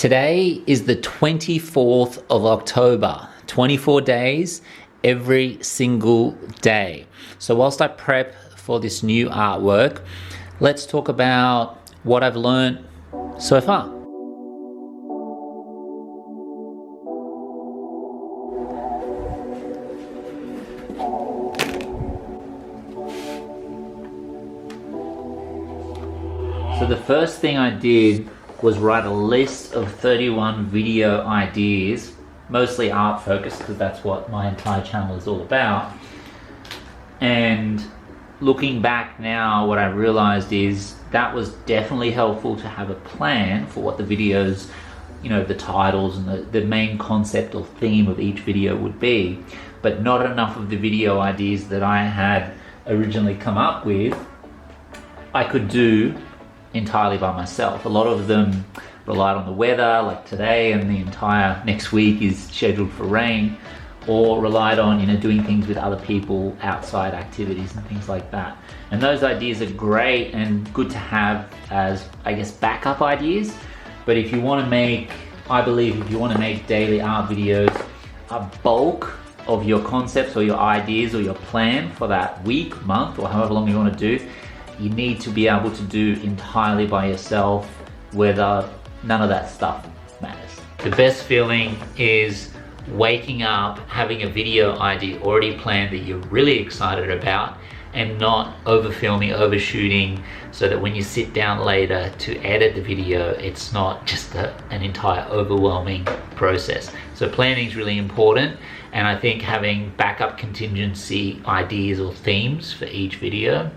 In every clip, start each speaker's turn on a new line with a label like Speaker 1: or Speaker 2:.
Speaker 1: Today is the 24th of October, 24 days, every single day. So whilst I prep for this new artwork, let's talk about what I've learned so far. So the first thing I did was write a list of 31 video ideas, mostly art focused because that's what my entire channel is all about. And looking back now, what I realized is that was definitely helpful to have a plan for what the videos, the titles and the main concept or theme of each video would be, but not enough of the video ideas that I had originally come up with I could do entirely by myself. A lot of them relied on the weather, like today, and the entire next week is scheduled for rain, or relied on doing things with other people, outside activities and things like that. And those ideas are great and good to have as, I guess, backup ideas. But if you want to make, I believe if you want to make daily art videos, a bulk of your concepts or your ideas or your plan for that week, month, or however long you want to do, you need to be able to do entirely by yourself, whether none of that stuff matters. The best feeling is waking up, having a video idea already planned that you're really excited about, and not over filming, overshooting, so that when you sit down later to edit the video, it's not just an entire overwhelming process. So planning is really important, and I think having backup contingency ideas or themes for each video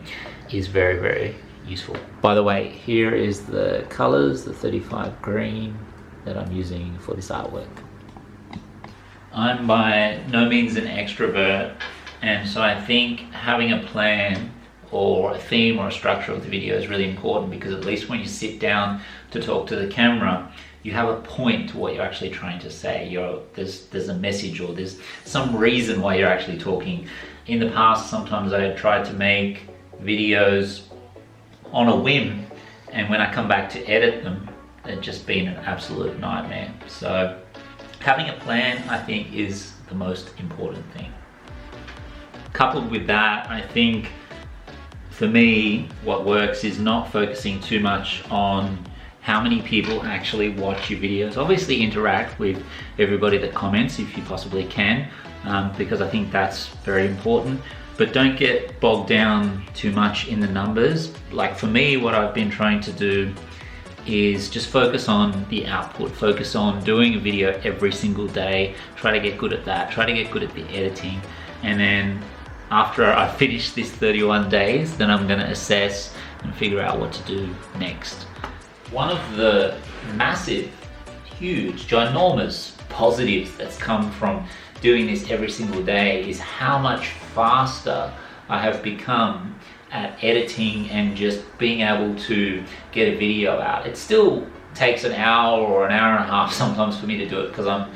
Speaker 1: is very, very useful. By the way, here is the colors, the 35 green that I'm using for this artwork. I'm by no means an extrovert, and so I think having a plan or a theme or a structure of the video is really important, because at least when you sit down to talk to the camera, you have a point to what you're actually trying to say. There's a message, or there's some reason why you're actually talking. In the past, sometimes I had tried to make videos on a whim, and when I come back to edit them, they've just been an absolute nightmare. So having a plan, I think, is the most important thing. Coupled with that, I think for me, what works is not focusing too much on how many people actually watch your videos. Obviously interact with everybody that comments if you possibly can, because I think that's very important. But don't get bogged down too much in the numbers. Like for me, what I've been trying to do is just focus on the output, focus on doing a video every single day, try to get good at that, try to get good at the editing. And then after I finish this 31 days, then I'm gonna assess and figure out what to do next. One of the massive, huge, ginormous positives that's come from doing this every single day is how much faster I have become at editing and just being able to get a video out. It still takes an hour or an hour and a half sometimes for me to do it, because I'm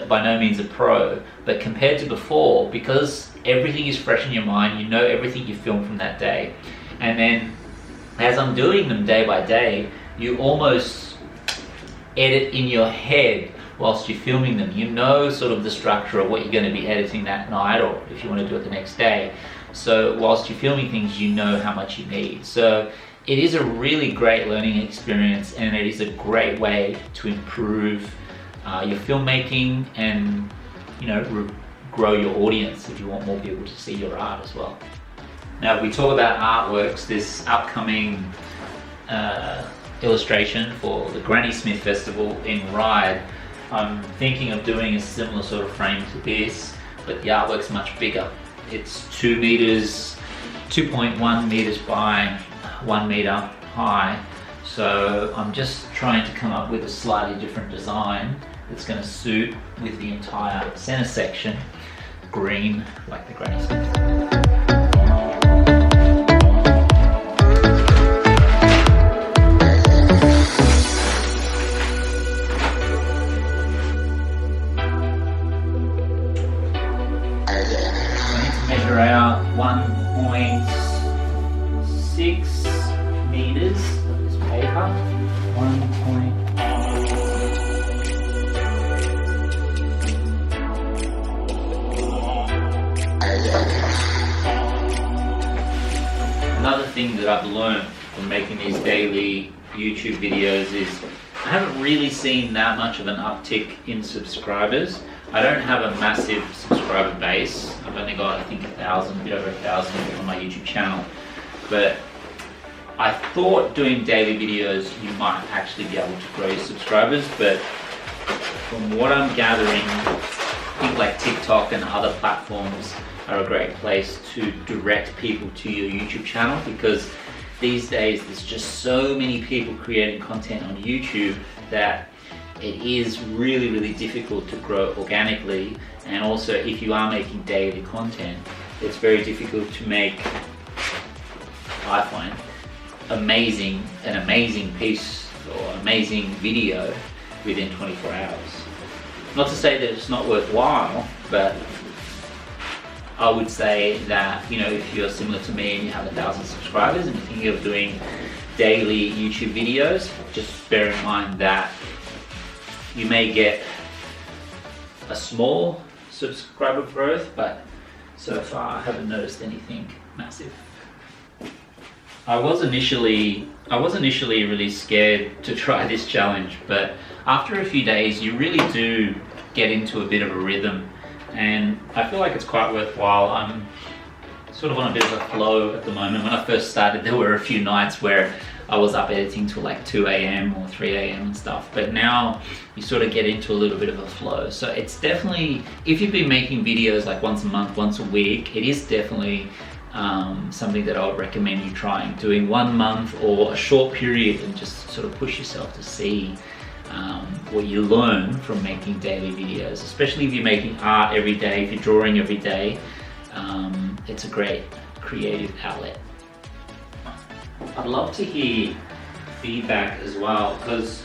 Speaker 1: by no means a pro, but compared to before, because everything is fresh in your mind, you know everything you filmed from that day, and then as I'm doing them day by day, you almost edit in your head whilst you're filming them. You know sort of the structure of what you're going to be editing that night, or if you want to do it the next day. So whilst you're filming things, you know how much you need. So it is a really great learning experience, and it is a great way to improve your filmmaking and grow your audience if you want more people to see your art as well. Now, if we talk about artworks, this upcoming illustration for the Granny Smith Festival in Ryde, I'm thinking of doing a similar sort of frame to this, but the artwork's much bigger. It's 2.1 meters by 1 meter high. So I'm just trying to come up with a slightly different design that's going to suit with the entire center section green, like the Granny Smith. Measure out 1.6 meters of this paper. I've learned from making these daily YouTube videos is I haven't really seen that much of an uptick in subscribers. I don't have a massive subscriber base. I've only got, I think, 1,000, a bit over 1,000 on my YouTube channel. But I thought doing daily videos, you might actually be able to grow your subscribers. But from what I'm gathering, I think like TikTok and other platforms are a great place to direct people to your YouTube channel, because these days there's just so many people creating content on YouTube that it is really, really difficult to grow organically. And also, if you are making daily content, it's very difficult to make, I find, an amazing piece or amazing video within 24 hours. Not to say that it's not worthwhile, but I would say that, you know, if you're similar to me and you have 1,000 subscribers and you're thinking of doing daily YouTube videos, just bear in mind that you may get a small subscriber growth, but so far I haven't noticed anything massive. I was initially really scared to try this challenge, but after a few days you really do get into a bit of a rhythm, and I feel like it's quite worthwhile. I'm sort of on a bit of a flow at the moment. When I first started, there were a few nights where I was up editing till like 2 a.m. or 3 a.m. and stuff, but now you sort of get into a little bit of a flow. So it's definitely, if you've been making videos like once a month, once a week, it is definitely something that I would recommend you trying, doing 1 month or a short period, and just sort of push yourself to see what you learn from making daily videos, especially if you're making art every day, if you're drawing every day. It's a great creative outlet. I'd love to hear feedback as well, because,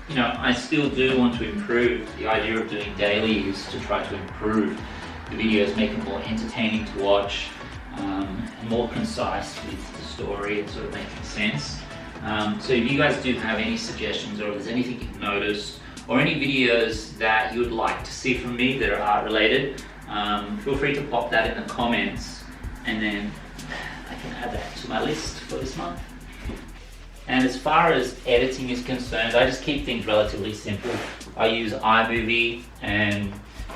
Speaker 1: you know, I still do want to improve. The idea of doing daily is to try to improve the videos, make them more entertaining to watch, and more concise with the story and sort of making sense. So if you guys do have any suggestions, or if there's anything you've noticed, or any videos that you would like to see from me that are art related, feel free to pop that in the comments, and then I can add that to my list for this month. And as far as editing is concerned, I just keep things relatively simple. I use iMovie, and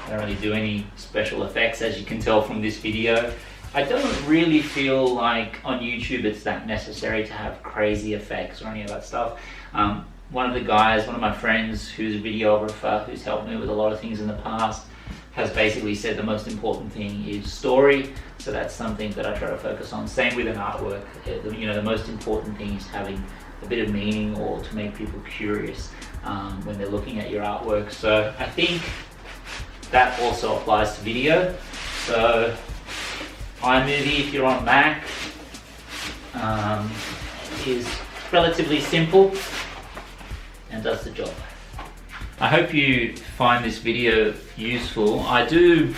Speaker 1: I don't really do any special effects, as you can tell from this video. I don't really feel like on YouTube it's that necessary to have crazy effects or any of that stuff. One of my friends who's a videographer, who's helped me with a lot of things in the past, has basically said the most important thing is story. So that's something that I try to focus on. Same with an artwork. You know, the most important thing is having a bit of meaning, or to make people curious when they're looking at your artwork. So I think that also applies to video. So iMovie, if you're on Mac, is relatively simple and does the job. I hope you find this video useful. I do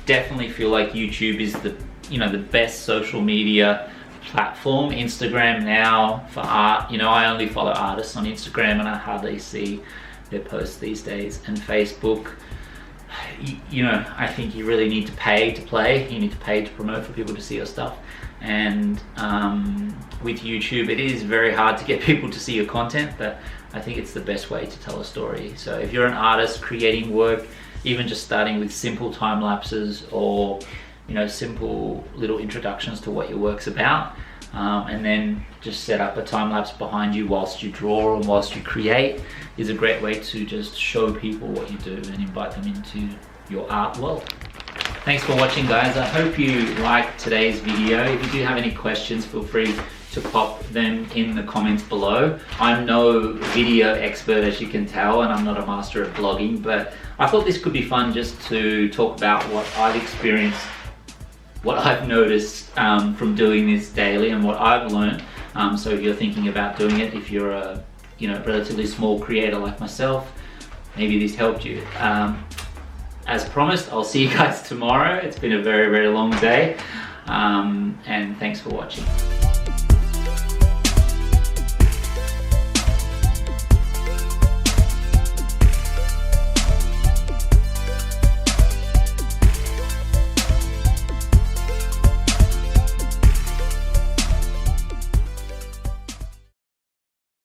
Speaker 1: definitely feel like YouTube is the best social media platform. Instagram now for art, I only follow artists on Instagram and I hardly see their posts these days. And Facebook, I think you really need to pay to play. You need to pay to promote for people to see your stuff. And with YouTube, it is very hard to get people to see your content, but I think it's the best way to tell a story. So if you're an artist creating work, even just starting with simple time lapses, or simple little introductions to what your work's about, and then just set up a time lapse behind you whilst you draw and whilst you create, is a great way to just show people what you do and invite them into your art world. Thanks for watching, guys. I hope you liked today's video. If you do have any questions, feel free to pop them in the comments below. I'm no video expert, as you can tell, and I'm not a master at blogging, but I thought this could be fun just to talk about what I've experienced, what I've noticed from doing this daily, and what I've learned. So if you're thinking about doing it, if you're a relatively small creator like myself, maybe this helped you. As promised, I'll see you guys tomorrow. It's been a very, very long day, and thanks for watching.